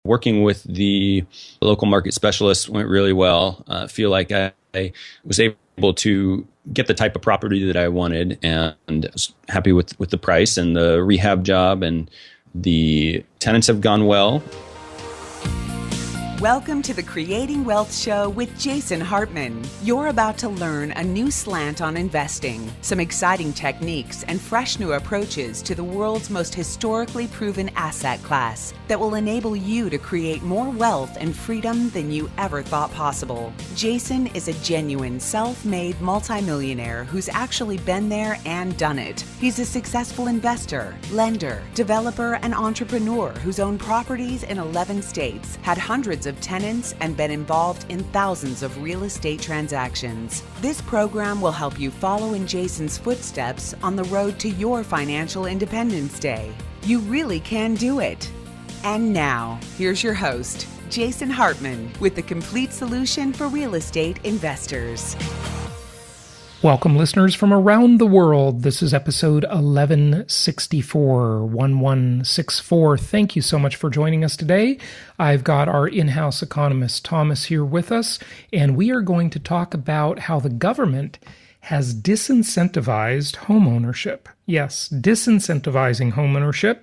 Working with the local market specialist went really well. I feel like I was able to get the type of property that I wanted, and was happy with the price and the rehab job, and the tenants have gone well. Welcome to the Creating Wealth Show with Jason Hartman. You're about to learn a new slant on investing, some exciting techniques, and fresh new approaches to the world's most historically proven asset class that will enable you to create more wealth and freedom than you ever thought possible. Jason is a genuine self-made multimillionaire who's actually been there and done it. He's a successful investor, lender, developer, and entrepreneur who's owned properties in 11 states, had hundreds of tenants, and been involved in thousands of real estate transactions. This program will help you follow in Jason's footsteps on the road to your financial independence day. You really can do it. And now, here's your host, Jason Hartman, with the complete solution for real estate investors. Welcome, listeners from around the world. This is episode 1164. Thank you so much for joining us today. I've got our in-house economist, Thomas, here with us, and we are going to talk about how the government has disincentivized homeownership. Yes, disincentivizing homeownership.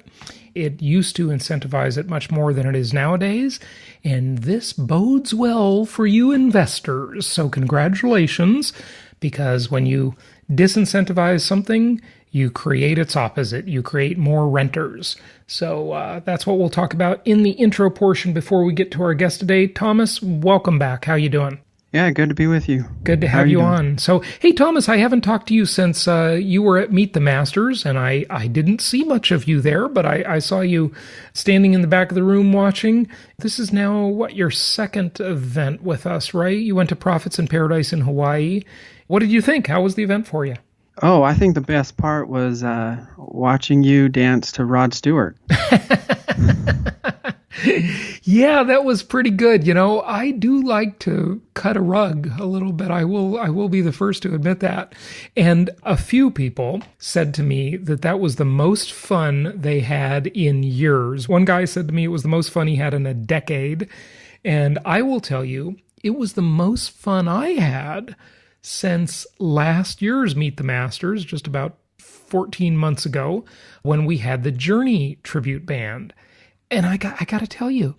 It used to incentivize it much more than it is nowadays, and this bodes well for you investors. So congratulations. Because when you disincentivize something, you create its opposite. You create more renters. So that's what we'll talk about in the intro portion before we get to our guest today. Thomas, welcome back. How you doing? Yeah, good to be with you. Good to have you on. So, hey, Thomas, I haven't talked to you since you were at Meet the Masters, and I didn't see much of you there, but I saw you standing in the back of the room watching. This is now, your second event with us, right? You went to Profits in Paradise in Hawaii. What did you think? How was the event for you? Oh, I think the best part was watching you dance to Rod Stewart. Yeah, that was pretty good. You know, I do like to cut a rug a little bit. I will be the first to admit that. And a few people said to me that was the most fun they had in years. One guy said to me it was the most fun he had in a decade. And I will tell you, it was the most fun I had since last year's Meet the Masters, just about 14 months ago, when we had the Journey tribute band. And I got to tell you,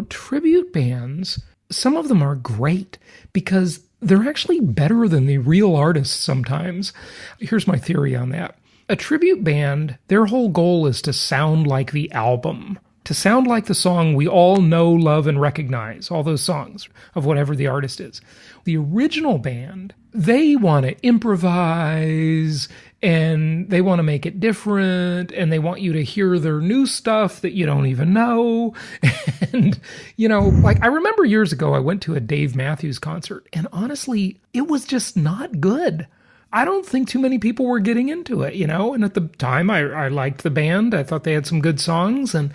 tribute bands, some of them are great because they're actually better than the real artists sometimes. Here's my theory on that. A tribute band, their whole goal is to sound like the album, to sound like the song we all know, love, and recognize, all those songs of whatever the artist is. The original band, they want to improvise, and they want to make it different, and they want you to hear their new stuff that you don't even know. And, I remember years ago, I went to a Dave Matthews concert, and honestly, it was just not good. I don't think too many people were getting into it, and at the time, I liked the band. I thought they had some good songs, and,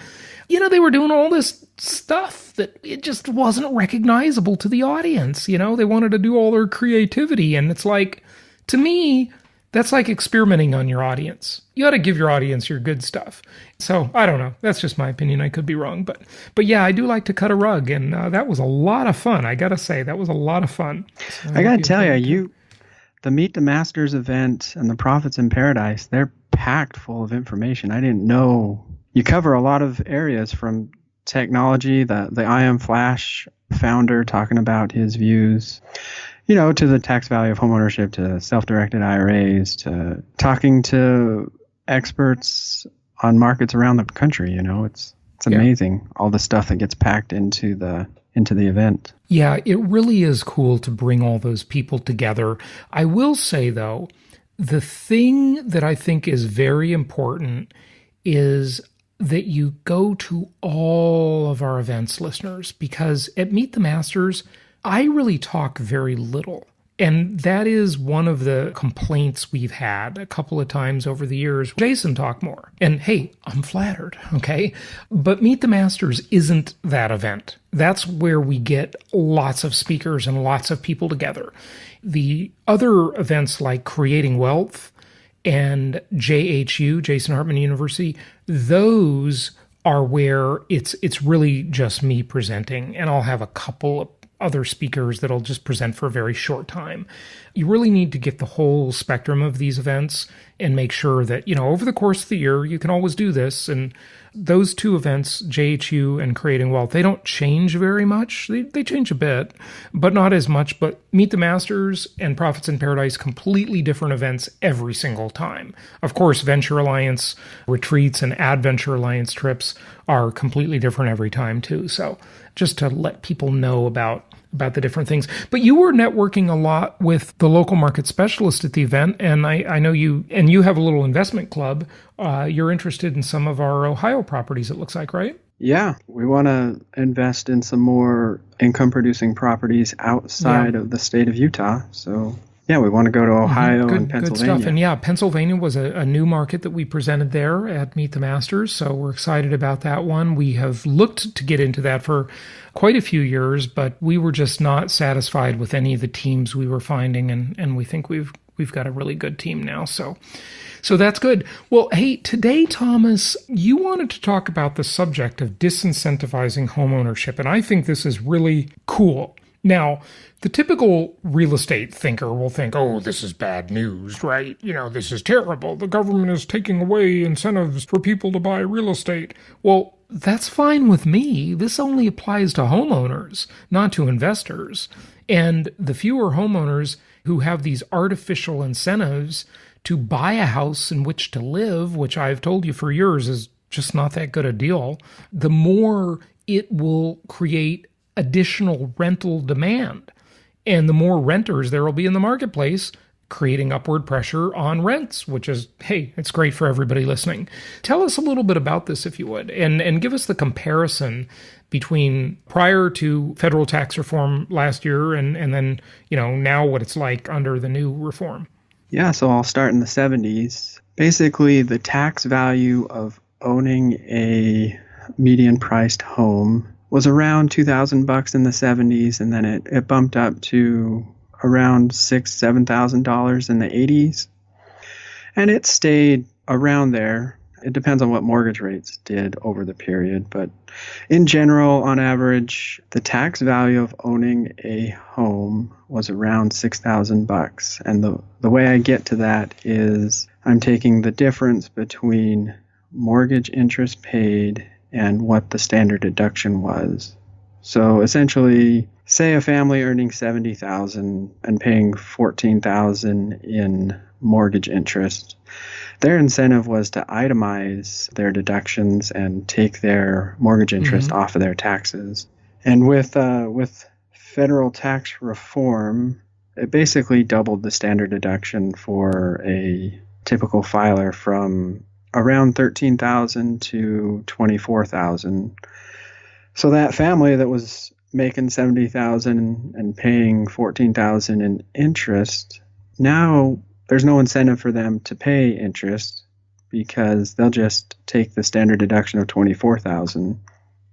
they were doing all this stuff that it just wasn't recognizable to the audience. They wanted to do all their creativity, and it's like, to me, that's like experimenting on your audience. You ought to give your audience your good stuff. So, I don't know. That's just my opinion. I could be wrong. But yeah, I do like to cut a rug, and that was a lot of fun. I got to say, that was a lot of fun. So I got to tell you, the Meet the Masters event and the Profits in Paradise, they're packed full of information. I didn't know. You cover a lot of areas from technology, the I Am Flash founder talking about his views, to the tax value of homeownership, to self-directed IRAs, to talking to experts on markets around the country. It's amazing, all the stuff that gets packed into the event. Yeah, it really is cool to bring all those people together. I will say, though, the thing that I think is very important is that you go to all of our events, listeners, because at Meet the Masters, I really talk very little. And that is one of the complaints we've had a couple of times over the years. Jason talk more. And hey, I'm flattered, okay? But Meet the Masters isn't that event. That's where we get lots of speakers and lots of people together. The other events like Creating Wealth and JHU, Jason Hartman University, those are where it's really just me presenting, and I'll have a couple of other speakers that'll just present for a very short time. You really need to get the whole spectrum of these events and make sure that, over the course of the year, you can always do this. And those two events, JHU and Creating Wealth, they don't change very much. They change a bit, but not as much. But Meet the Masters and Profits in Paradise, completely different events every single time. Of course, Venture Alliance retreats and Adventure Alliance trips are completely different every time too. So just to let people know about the different things. But you were networking a lot with the local market specialist at the event, and I know you have a little investment club. You're interested in some of our Ohio properties, it looks like, right? Yeah, we want to invest in some more income-producing properties outside of the state of Utah. So, yeah, we want to go to Ohio and Pennsylvania. Good stuff. And yeah, Pennsylvania was a new market that we presented there at Meet the Masters. So we're excited about that one. We have looked to get into that for quite a few years, but we were just not satisfied with any of the teams we were finding. And we think we've got a really good team now. So that's good. Well, hey, today, Thomas, you wanted to talk about the subject of disincentivizing homeownership. And I think this is really cool. Now, the typical real estate thinker will think, oh, this is bad news, right? This is terrible. The government is taking away incentives for people to buy real estate. Well, that's fine with me. This only applies to homeowners, not to investors. And the fewer homeowners who have these artificial incentives to buy a house in which to live, which I've told you for years is just not that good a deal, the more it will create additional rental demand. And the more renters there will be in the marketplace, creating upward pressure on rents, which is, hey, it's great for everybody listening. Tell us a little bit about this, if you would, and give us the comparison between prior to federal tax reform last year and then, now what it's like under the new reform. Yeah, so I'll start in the 70s. Basically, the tax value of owning a median-priced home was around $2,000 in the 70s, and then it bumped up to around $6,000-$7,000 in the 80s. And it stayed around there. It depends on what mortgage rates did over the period, but in general, on average, the tax value of owning a home was around $6,000. And the way I get to that is I'm taking the difference between mortgage interest paid and what the standard deduction was. So essentially, say a family earning $70,000 and paying $14,000 in mortgage interest, their incentive was to itemize their deductions and take their mortgage interest off of their taxes. And with federal tax reform, it basically doubled the standard deduction for a typical filer from around $13,000 to $24,000. So that family that was making $70,000 and paying $14,000 in interest, now there's no incentive for them to pay interest because they'll just take the standard deduction of $24,000.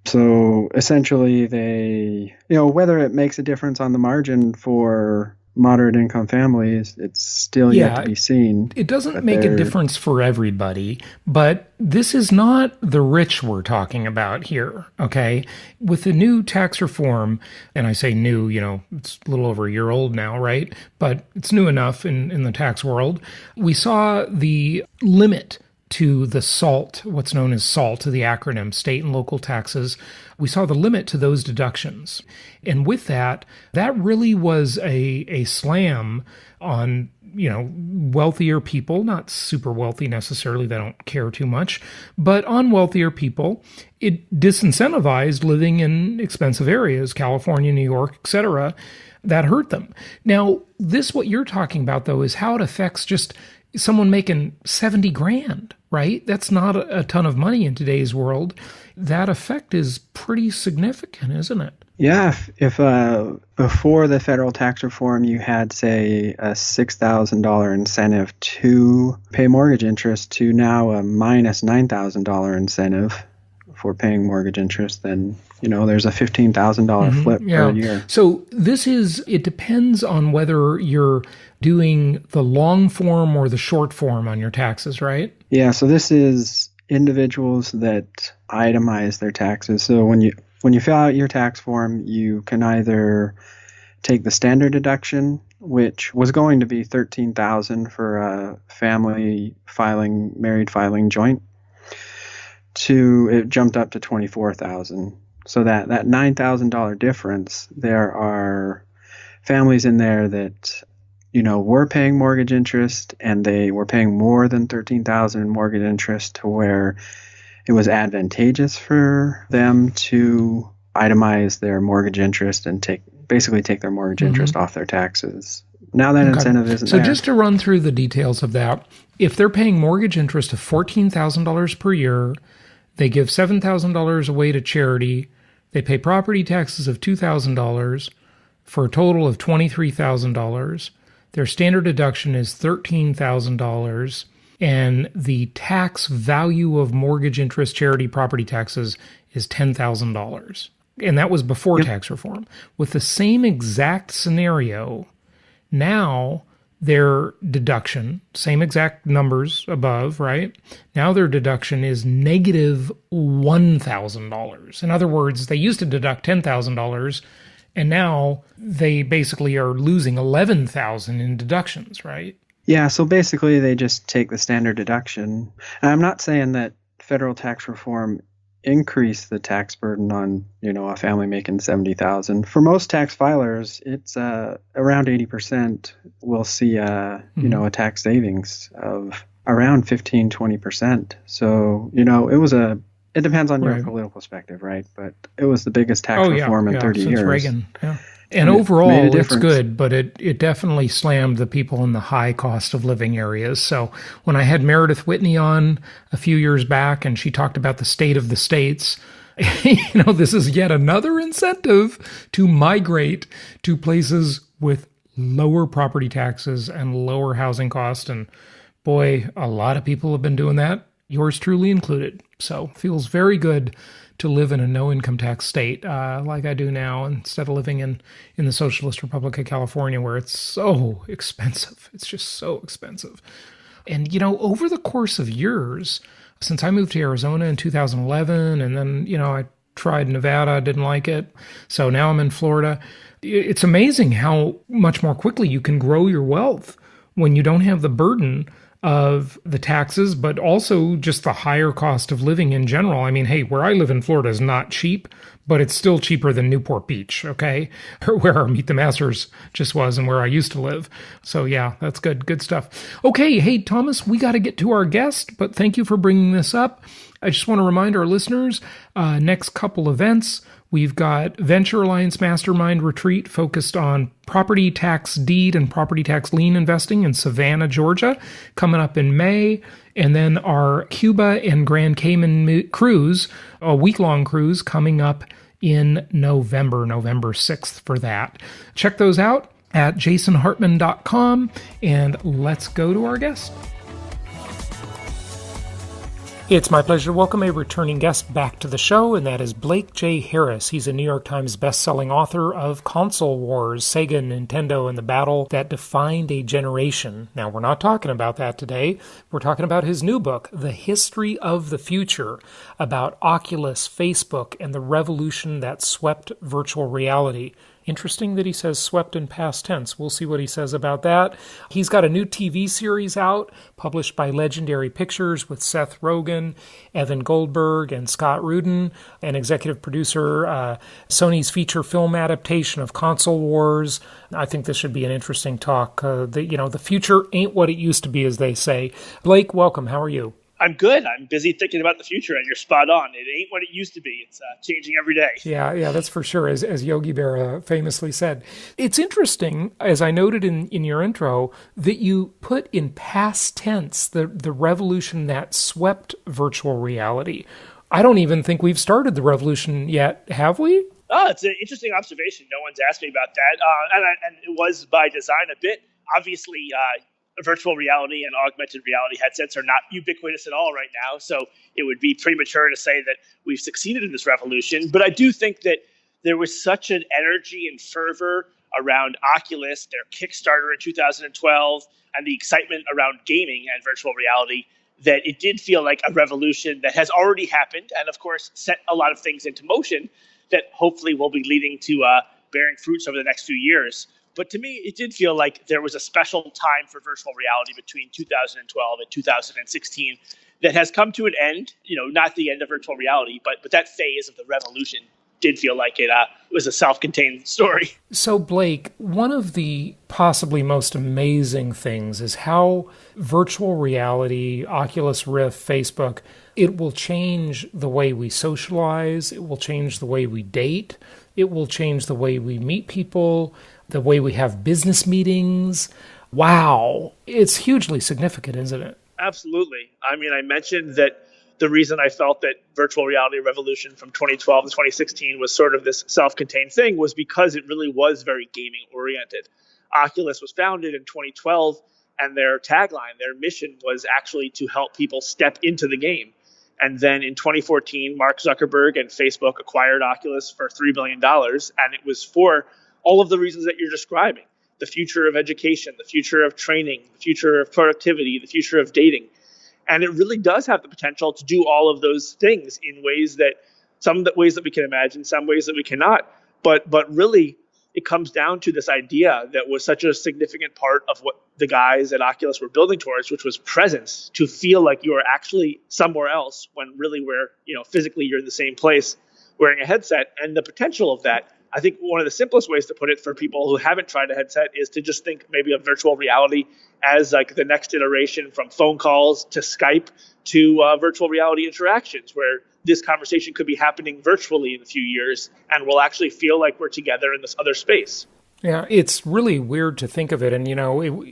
So essentially they, whether it makes a difference on the margin for moderate income families, it's still yet to be seen. It doesn't make a difference for everybody, but this is not the rich we're talking about here, okay? With the new tax reform, and I say new, it's a little over a year old now, right? But it's new enough in the tax world. We saw the limit to the SALT, what's known as SALT, the acronym, state and local taxes. We saw the limit to those deductions. And with that really was a slam on, wealthier people, not super wealthy necessarily, they don't care too much, but on wealthier people. It disincentivized living in expensive areas, California, New York, etc. That hurt them. Now, what you're talking about, though, is how it affects just someone making $70,000, right? That's not a ton of money in today's world. That effect is pretty significant, isn't it? Yeah, if before the federal tax reform, you had, say, a $6,000 incentive to pay mortgage interest to now a minus $9,000 incentive for paying mortgage interest, then, there's a $15,000 flip per year. So it depends on whether you're doing the long form or the short form on your taxes, right? Yeah, so this is individuals that itemize their taxes. So when you fill out your tax form, you can either take the standard deduction, which was going to be $13,000 for a family filing, married filing joint, it jumped up to $24,000. So that $9,000 difference, there are families in there that were paying mortgage interest, and they were paying more than $13,000 in mortgage interest, to where it was advantageous for them to itemize their mortgage interest and take their mortgage interest off their taxes. Now that incentive isn't there. So just to run through the details of that, if they're paying mortgage interest of $14,000 per year, they give $7,000 away to charity, they pay property taxes of $2,000 for a total of $23,000. Their standard deduction is $13,000, and the tax value of mortgage interest, charity, property taxes is $10,000. And that was before tax reform. With the same exact scenario, now their deduction, same exact numbers above, right? Now their deduction is negative $1,000. In other words, they used to deduct $10,000, and now they basically are losing $11,000 in deductions, right? Yeah, so basically they just take the standard deduction. And I'm not saying that federal tax reform increased the tax burden on, a family making $70,000. For most tax filers, it's around 80% will see a tax savings of around 15-20%. So, it depends on your political perspective, right? But it was the biggest tax reform in 30 since years. Reagan, yeah. And overall, it's good, but it definitely slammed the people in the high cost of living areas. So when I had Meredith Whitney on a few years back, and she talked about the state of the states, this is yet another incentive to migrate to places with lower property taxes and lower housing costs. And boy, a lot of people have been doing that, yours truly included. So feels very good to live in a no-income tax state like I do now, instead of living in the Socialist Republic of California, where it's so expensive. It's just so expensive. And, over the course of years, since I moved to Arizona in 2011, and then, I tried Nevada, didn't like it. So now I'm in Florida. It's amazing how much more quickly you can grow your wealth when you don't have the burden of the taxes, but also just the higher cost of living in general. I mean, hey, where I live in Florida is not cheap, but it's still cheaper than Newport Beach, okay? Where our Meet the Masters just was and where I used to live. So yeah, that's good. Good stuff. Okay, hey, Thomas, we got to get to our guest, but thank you for bringing this up. I just want to remind our listeners, next couple events, we've got Venture Alliance Mastermind Retreat focused on property tax deed and property tax lien investing in Savannah, Georgia, coming up in May. And then our Cuba and Grand Cayman cruise, a week-long cruise, coming up in November 6th for that. Check those out at jasonhartman.com, and let's go to our guest. It's my pleasure to welcome a returning guest back to the show, and that is Blake J. Harris. He's a New York Times bestselling author of Console Wars, Sega and Nintendo, and the Battle That Defined a Generation. Now, we're not talking about that today. We're talking about his new book, The History of the Future, about Oculus, Facebook, and the revolution that swept virtual reality. Interesting that he says swept in past tense. We'll see what he says about that. He's got a new TV series out, published by Legendary Pictures with Seth Rogen, Evan Goldberg, and Scott Rudin, and executive producer, Sony's feature film adaptation of Console Wars. I think this should be an interesting talk. The future ain't what it used to be, as they say. Blake, welcome. How are you? I'm good. I'm busy thinking about the future, and you're spot on. It ain't what it used to be. It's changing every day. Yeah, that's for sure, as Yogi Berra famously said. It's interesting, as I noted in your intro, that you put in past tense the revolution that swept virtual reality. I don't even think we've started the revolution yet, have we? Oh, it's an interesting observation. No one's asked me about that, and it was by design a bit. Obviously, virtual reality and augmented reality headsets are not ubiquitous at all right now, so it would be premature to say that we've succeeded in this revolution. But I do think that there was such an energy and fervor around Oculus, their Kickstarter in 2012, and the excitement around gaming and virtual reality that it did feel like a revolution that has already happened and, of course, set a lot of things into motion that hopefully will be leading to bearing fruits over the next few years. But to me, it did feel like there was a special time for virtual reality between 2012 and 2016 that has come to an end, not the end of virtual reality, but that phase of the revolution did feel like it was a self-contained story. So, Blake, one of the possibly most amazing things is how virtual reality, Oculus Rift, Facebook, it will change the way we socialize, it will change the way we date, it will change the way we meet people, the way we have business meetings. Wow. It's hugely significant, isn't it? Absolutely. I mean, I mentioned that the reason I felt that virtual reality revolution from 2012 to 2016 was sort of this self-contained thing was because it really was very gaming oriented. Oculus was founded in 2012, and their tagline, their mission was actually to help people step into the game. And then in 2014, Mark Zuckerberg and Facebook acquired Oculus for $3 billion. And it was for all of the reasons that you're describing: the future of education, the future of training, the future of productivity, the future of dating. And it really does have the potential to do all of those things in ways that ways that we can imagine, some ways that we cannot. But really, it comes down to this idea that was such a significant part of what the guys at Oculus were building towards, which was presence, to feel like you are actually somewhere else when really physically you're in the same place wearing a headset. And the potential of that, I think one of the simplest ways to put it for people who haven't tried a headset is to just think maybe of virtual reality as like the next iteration from phone calls to Skype to virtual reality interactions, where this conversation could be happening virtually in a few years and we'll actually feel like we're together in this other space. Yeah, it's really weird to think of it. And,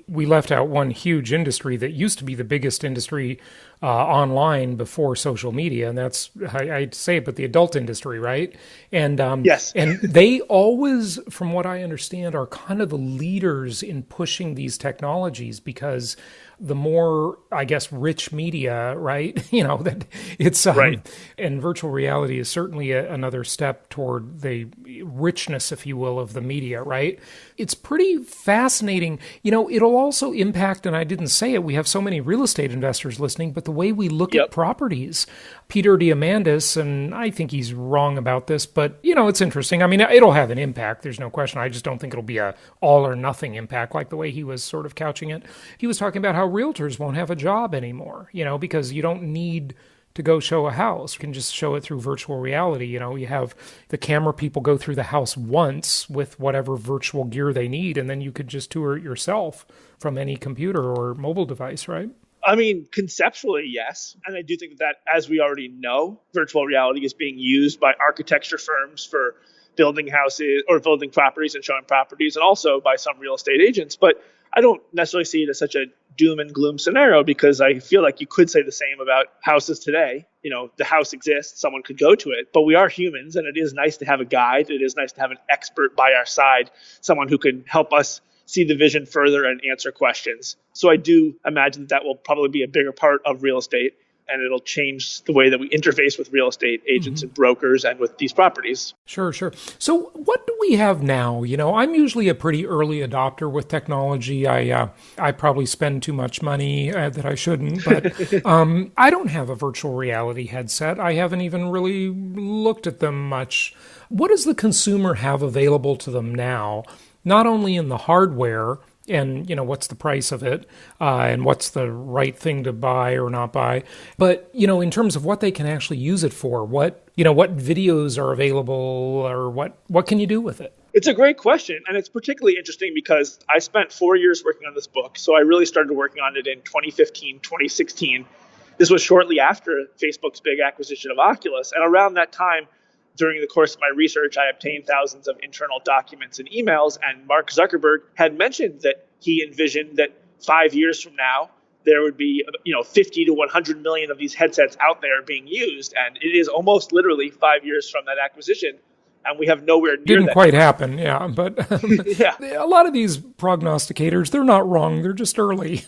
we left out one huge industry that used to be the biggest industry online before social media. And that's, I say it, but the adult industry, right? And yes. And they always, from what I understand, are kind of the leaders in pushing these technologies because the more, I guess, rich media, right? That it's right. And virtual reality is certainly another step toward the richness, if you will, of the media, right? It's pretty fascinating. It'll also impact, and I didn't say it, we have so many real estate investors listening, but the way we look at properties. Peter Diamandis, and I think he's wrong about this, but, it's interesting. I mean, it'll have an impact. There's no question. I just don't think it'll be a all or nothing impact like the way he was sort of couching it. He was talking about how realtors won't have a job anymore, because you don't need to go show a house. You can just show it through virtual reality. You have the camera people go through the house once with whatever virtual gear they need, and then you could just tour it yourself from any computer or mobile device, right? I mean, conceptually, yes. And I do think that, as we already know, virtual reality is being used by architecture firms for building houses or building properties and showing properties, and also by some real estate agents. But I don't necessarily see it as such a doom and gloom scenario, because I feel like you could say the same about houses today. The house exists, someone could go to it, but we are humans, and it is nice to have a guide. It is nice to have an expert by our side, someone who can help us see the vision further and answer questions. So I do imagine that will probably be a bigger part of real estate, and it'll change the way that we interface with real estate agents and brokers and with these properties. Sure. So what do we have now? I'm usually a pretty early adopter with technology. I probably spend too much money that I shouldn't, but I don't have a virtual reality headset. I haven't even really looked at them much. What does the consumer have available to them now? Not only in the hardware and, what's the price of it and what's the right thing to buy or not buy, but, in terms of what they can actually use it for, what videos are available or what can you do with it? It's a great question. And it's particularly interesting because I spent 4 years working on this book. So I really started working on it in 2015, 2016. This was shortly after Facebook's big acquisition of Oculus. And around that time, during the course of my research, I obtained thousands of internal documents and emails, and Mark Zuckerberg had mentioned that he envisioned that 5 years from now, there would be 50 to 100 million of these headsets out there being used. And it is almost literally 5 years from that acquisition, and we have nowhere near Didn't that. quite happen, yeah. But yeah. A lot of these prognosticators, they're not wrong. They're just early.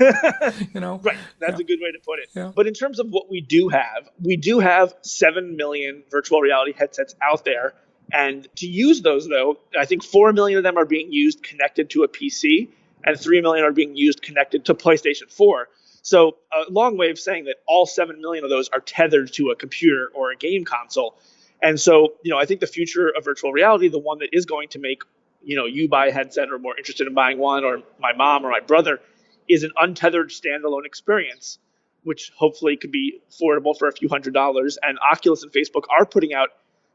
Right. That's a good way to put it. Yeah. But in terms of what we do have 7 million virtual reality headsets out there. And to use those, though, I think 4 million of them are being used connected to a PC, and 3 million are being used connected to PlayStation 4. So a long way of saying that all 7 million of those are tethered to a computer or a game console. And so, I think the future of virtual reality, the one that is going to make, you buy a headset or more interested in buying one, or my mom or my brother, is an untethered standalone experience, which hopefully could be affordable for a few $100s. And Oculus and Facebook are putting out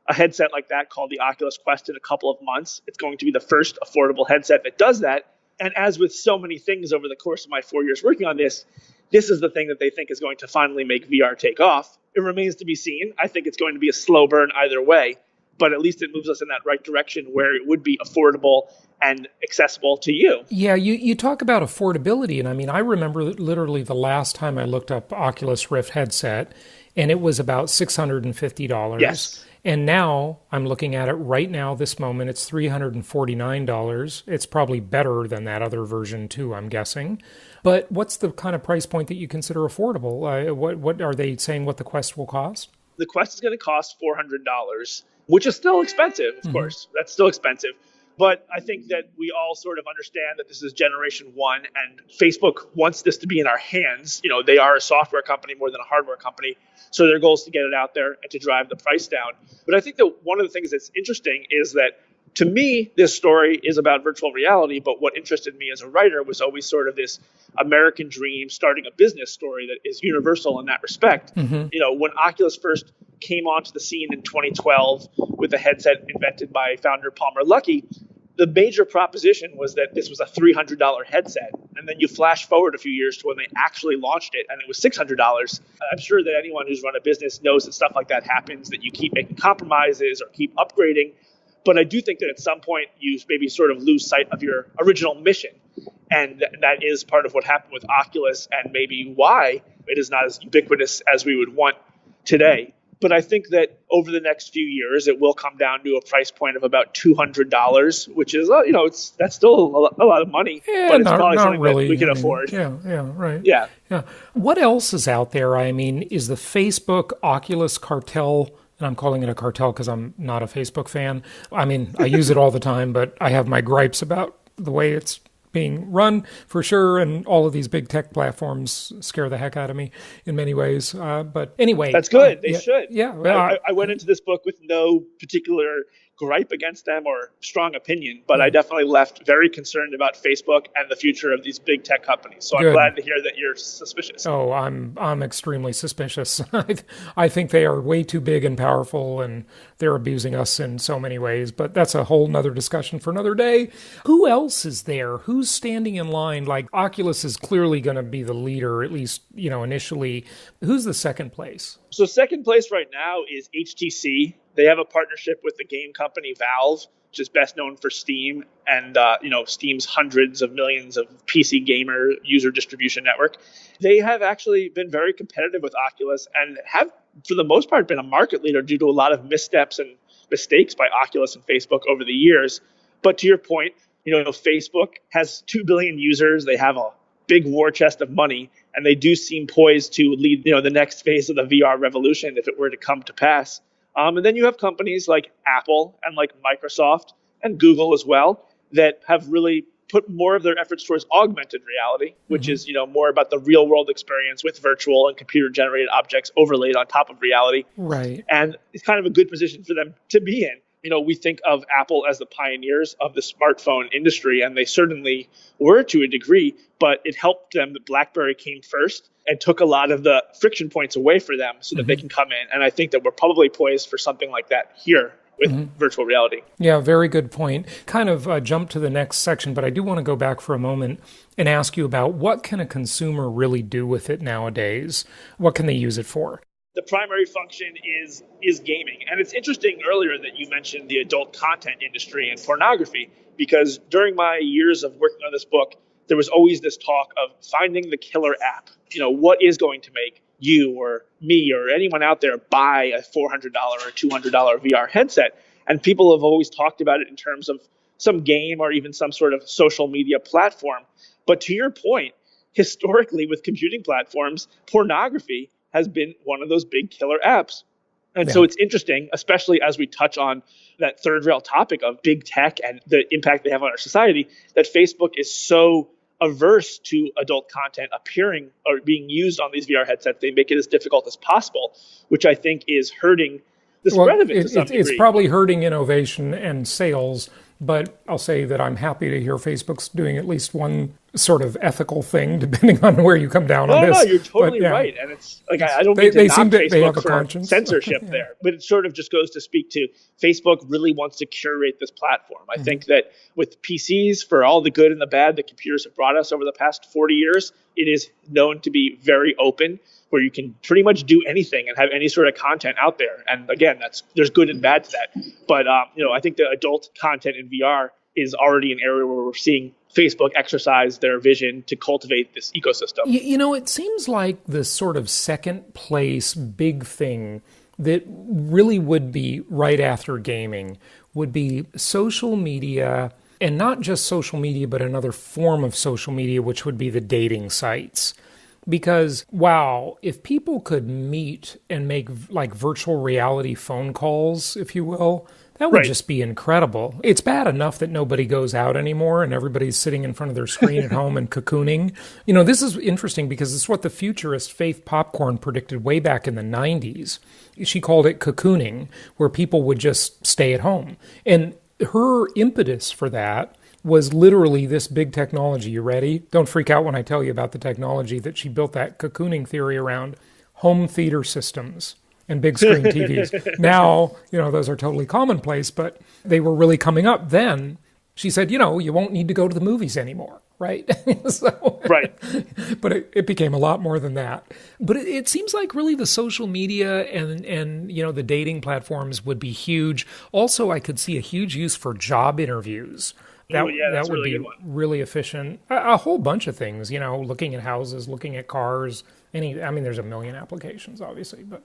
a headset like that called the Oculus Quest in a couple of months. It's going to be the first affordable headset that does that. And as with so many things over the course of my 4 years working on this is the thing that they think is going to finally make VR take off. It remains to be seen. I think it's going to be a slow burn either way, but at least it moves us in that right direction where it would be affordable and accessible to you. Yeah, you talk about affordability, and I remember literally the last time I looked up Oculus Rift headset, and it was about $650. Yes. And now I'm looking at it right now, this moment, it's $349. It's probably better than that other version too, I'm guessing. But what's the kind of price point that you consider affordable? What are they saying what the Quest will cost? The Quest is going to cost $400, which is still expensive, of course. That's still expensive. But I think that we all sort of understand that this is generation one, and Facebook wants this to be in our hands. They are a software company more than a hardware company. So their goal is to get it out there and to drive the price down. But I think that one of the things that's interesting is that, to me, this story is about virtual reality. But what interested me as a writer was always sort of this American dream, starting a business story that is universal in that respect. When Oculus first came onto the scene in 2012 with a headset invented by founder Palmer Luckey, the major proposition was that this was a $300 headset. And then you flash forward a few years to when they actually launched it, and it was $600. I'm sure that anyone who's run a business knows that stuff like that happens, that you keep making compromises or keep upgrading. But I do think that at some point you maybe sort of lose sight of your original mission. And that is part of what happened with Oculus, and maybe why it is not as ubiquitous as we would want today. But I think that over the next few years, it will come down to a price point of about $200, which is, that's still a lot of money. Yeah, but it's probably something really, that we can afford. Yeah, right. Yeah. What else is out there? Is the Facebook Oculus cartel, and I'm calling it a cartel because I'm not a Facebook fan. I use it all the time, but I have my gripes about the way it's being run for sure, and all of these big tech platforms scare the heck out of me in many ways. But anyway, that's good. They should. Yeah, I went into this book with no particular gripe against them or strong opinion, but I definitely left very concerned about Facebook and the future of these big tech companies. So I'm glad to hear that you're suspicious. Oh, I'm extremely suspicious. I think they are way too big and powerful, and they're abusing us in so many ways. But that's a whole nother discussion for another day. Who else is there? Who's standing in line? Like, Oculus is clearly going to be the leader, at least, initially. Who's the second place? So second place right now is HTC. They have a partnership with the game company Valve, which is best known for Steam and Steam's hundreds of millions of PC gamer user distribution network. They have actually been very competitive with Oculus and have, for the most part, been a market leader due to a lot of missteps and mistakes by Oculus and Facebook over the years. But to your point, Facebook has 2 billion users. They have a big war chest of money, and they do seem poised to lead the next phase of the VR revolution if it were to come to pass. And then you have companies like Apple and like Microsoft and Google as well that have really put more of their efforts towards augmented reality, which is more about the real world experience with virtual and computer generated objects overlaid on top of reality. Right. And it's kind of a good position for them to be in. We think of Apple as the pioneers of the smartphone industry, and they certainly were to a degree, but it helped them that BlackBerry came first and took a lot of the friction points away for them so that they can come in. And I think that we're probably poised for something like that here with virtual reality. Yeah, very good point. Kind of jump to the next section, but I do want to go back for a moment and ask you about what can a consumer really do with it nowadays? What can they use it for? The primary function is gaming. And it's interesting earlier that you mentioned the adult content industry and pornography, because during my years of working on this book, there was always this talk of finding the killer app. What is going to make you or me or anyone out there buy a $400 or $200 VR headset? And people have always talked about it in terms of some game or even some sort of social media platform. But to your point, historically with computing platforms, pornography has been one of those big killer apps. And so it's interesting, especially as we touch on that third rail topic of big tech and the impact they have on our society, that Facebook is so averse to adult content appearing or being used on these VR headsets. They make it as difficult as possible, which I think is hurting the spread of it to some degree. It's probably hurting innovation and sales, but I'll say that I'm happy to hear Facebook's doing at least one sort of ethical thing, depending on where you come down on this. No, you're totally right. And it's like, I don't mean to knock Facebook for censorship there, but it sort of just goes to speak to Facebook really wants to curate this platform. I think that with PCs, for all the good and the bad that computers have brought us over the past 40 years, it is known to be very open, where you can pretty much do anything and have any sort of content out there. And again, there's good and bad to that. But I think the adult content in VR is already an area where we're seeing Facebook exercise their vision to cultivate this ecosystem. It seems like the sort of second place big thing that really would be right after gaming would be social media, and not just social media, but another form of social media, which would be the dating sites. Because, wow, if people could meet and make like virtual reality phone calls, if you will, that would just be incredible. It's bad enough that nobody goes out anymore and everybody's sitting in front of their screen at home and cocooning. This is interesting because it's what the futurist Faith Popcorn predicted way back in the 90s. She called it cocooning, where people would just stay at home. And her impetus for that was literally this big technology. You ready? Don't freak out when I tell you about the technology that she built that cocooning theory around: home theater systems and big screen TVs. Now, those are totally commonplace, but they were really coming up then. She said, you won't need to go to the movies anymore, right? Right. But it became a lot more than that. But it seems like really the social media and the dating platforms would be huge. Also, I could see a huge use for job interviews. That would be really efficient. A whole bunch of things, looking at houses, looking at cars. There's a million applications, obviously, but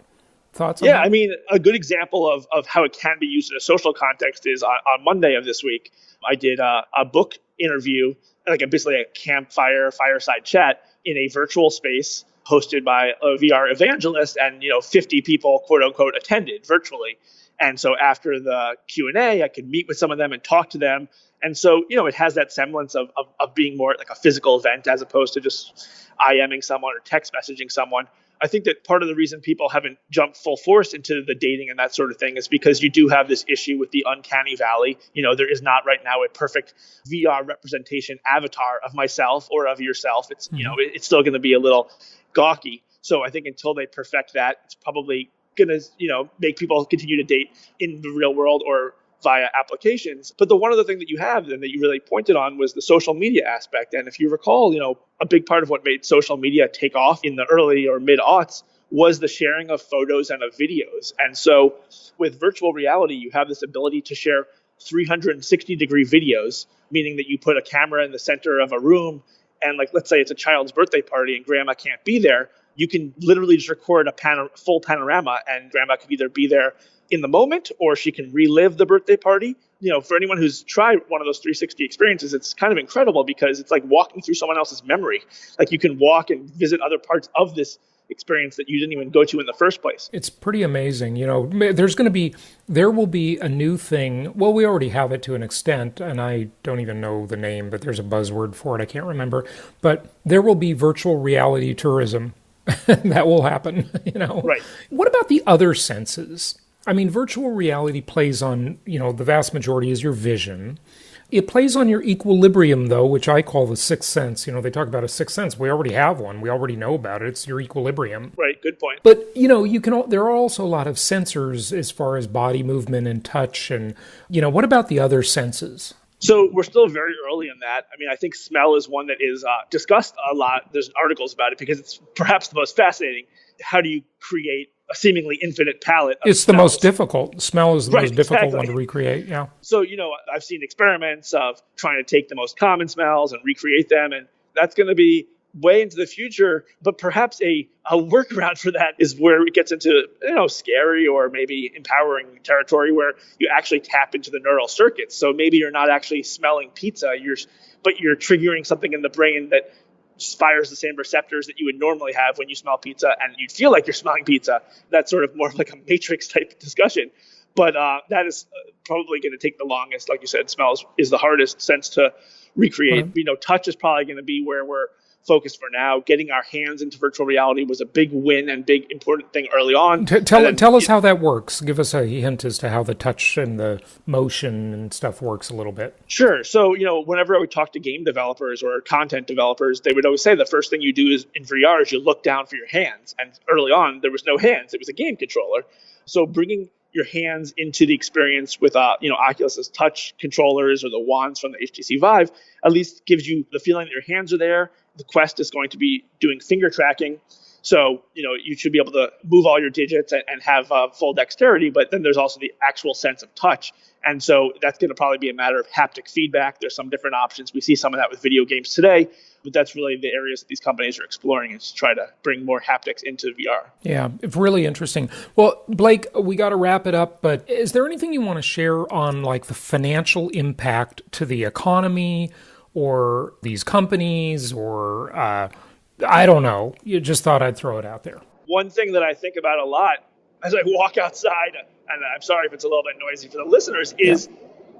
thoughts on that? A good example of how it can be used in a social context is on Monday of this week, I did a book interview, basically a fireside chat in a virtual space hosted by a VR evangelist, and 50 people, quote unquote, attended virtually. And so after the Q&A, I could meet with some of them and talk to them. And so, it has that semblance of being more like a physical event as opposed to just IMing someone or text messaging someone. I think that part of the reason people haven't jumped full force into the dating and that sort of thing is because you do have this issue with the uncanny valley. There is not right now a perfect VR representation avatar of myself or of yourself. It's, it's still going to be a little gawky. So I think until they perfect that, it's probably going to, make people continue to date in the real world or via applications. But the one other thing that you have and that you really pointed on was the social media aspect. And if you recall, a big part of what made social media take off in the early or mid-aughts was the sharing of photos and of videos. And so with virtual reality, you have this ability to share 360-degree videos, meaning that you put a camera in the center of a room and let's say it's a child's birthday party and grandma can't be there. You can literally just record a full panorama, and grandma could either be there in the moment or she can relive the birthday party. For anyone who's tried one of those 360 experiences, it's kind of incredible because it's like walking through someone else's memory. Like you can walk and visit other parts of this experience that you didn't even go to in the first place. It's pretty amazing. There will be a new thing. Well, we already have it to an extent, and I don't even know the name, but there's a buzzword for it. I can't remember. But there will be virtual reality tourism. That will happen, Right. What about the other senses? Virtual reality plays on, the vast majority is your vision. It plays on your equilibrium, though, which I call the sixth sense. They talk about a sixth sense. We already have one. We already know about it. It's your equilibrium. Right, good point. But, there are also a lot of sensors as far as body movement and touch. And, what about the other senses? So we're still very early in that. I think smell is one that is discussed a lot. There's articles about it because it's perhaps the most fascinating. How do you create a seemingly infinite palette of It's smells? The most difficult. Smell is the most difficult exactly. one to recreate, yeah. So, I've seen experiments of trying to take the most common smells and recreate them, and that's going to be way into the future. But perhaps a workaround for that is where it gets into, scary or maybe empowering territory where you actually tap into the neural circuits. So maybe you're not actually smelling pizza, but you're triggering something in the brain that fires the same receptors that you would normally have when you smell pizza, and you feel like you're smelling pizza. That's sort of more like a matrix type discussion. But that is probably going to take the longest. Like you said, smells is the hardest sense to recreate. Touch is probably going to be where we're focused for now. Getting our hands into virtual reality was a big win and big important thing early on. Tell us how that works. Give us a hint as to how the touch and the motion and stuff works a little bit. Sure. So, whenever I would talk to game developers or content developers, they would always say the first thing you do is in VR is you look down for your hands. And early on, there was no hands. It was a game controller. So bringing your hands into the experience with, Oculus's touch controllers or the wands from the HTC Vive at least gives you the feeling that your hands are there. The Quest is going to be doing finger tracking. So, you should be able to move all your digits and have full dexterity, but then there's also the actual sense of touch. And so that's going to probably be a matter of haptic feedback. There's some different options. We see some of that with video games today, but that's really the areas that these companies are exploring, is to try to bring more haptics into VR. Yeah, it's really interesting. Well, Blake, we got to wrap it up, but is there anything you want to share on like the financial impact to the economy or these companies or I don't know. You just thought I'd throw it out there. One thing that I think about a lot as I walk outside, and I'm sorry if it's a little bit noisy for the listeners, is,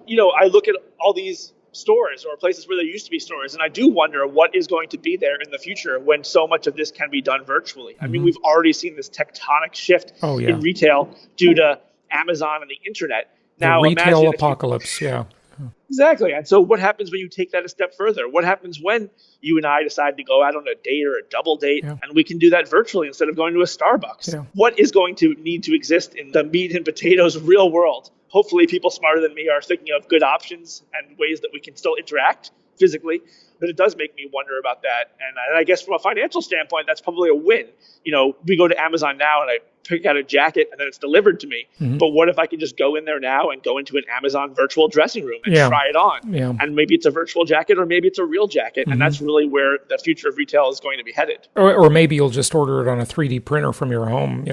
I look at all these stores or places where there used to be stores, and I do wonder what is going to be there in the future when so much of this can be done virtually. I mean, we've already seen this tectonic shift in retail due to Amazon and the internet. Now, the retail apocalypse, Exactly. And so what happens when you take that a step further? What happens when you and I decide to go out on a date or a double date and we can do that virtually instead of going to a Starbucks? Yeah. What is going to need to exist in the meat and potatoes real world? Hopefully people smarter than me are thinking of good options and ways that we can still interact physically. But it does make me wonder about that. And I guess from a financial standpoint, that's probably a win. We go to Amazon now and I pick out a jacket and then it's delivered to me. But what if I can just go in there now and go into an Amazon virtual dressing room and try it on? And maybe it's a virtual jacket or maybe it's a real jacket. And that's really where the future of retail is going to be headed. Or maybe you'll just order it on a 3D printer from your home,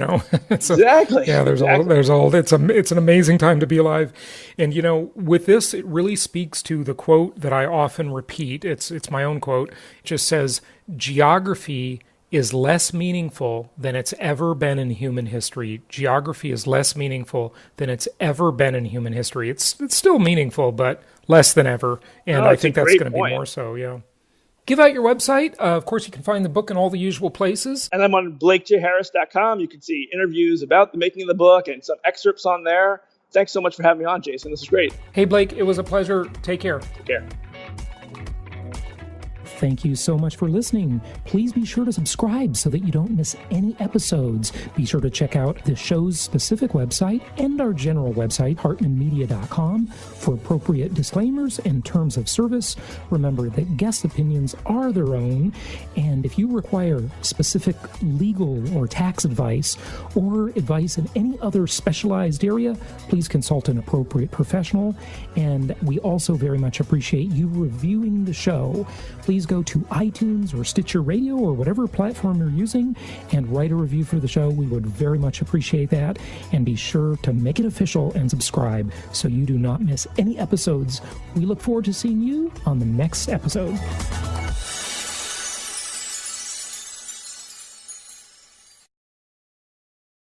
Exactly. Yeah, there's all, it's an amazing time to be alive. And, with this, it really speaks to the quote that I often repeat. It's my own quote. It just says, geography is less meaningful than it's ever been in human history. Geography is less meaningful than it's ever been in human history. It's still meaningful, but less than ever. And I think that's going to be more so, Give out your website. Of course, you can find the book in all the usual places. And I'm on blakejharris.com. You can see interviews about the making of the book and some excerpts on there. Thanks so much for having me on, Jason. This is great. Hey, Blake, it was a pleasure. Take care. Take care. Thank you so much for listening. Please be sure to subscribe so that you don't miss any episodes. Be sure to check out the show's specific website and our general website, hartmanmedia.com, for appropriate disclaimers and terms of service. Remember that guest opinions are their own, and if you require specific legal or tax advice or advice in any other specialized area, please consult an appropriate professional. And we also very much appreciate you reviewing the show. Please go to iTunes or Stitcher Radio or whatever platform you're using and write a review for the show. We would very much appreciate that. And be sure to make it official and subscribe so you do not miss any episodes. We look forward to seeing you on the next episode.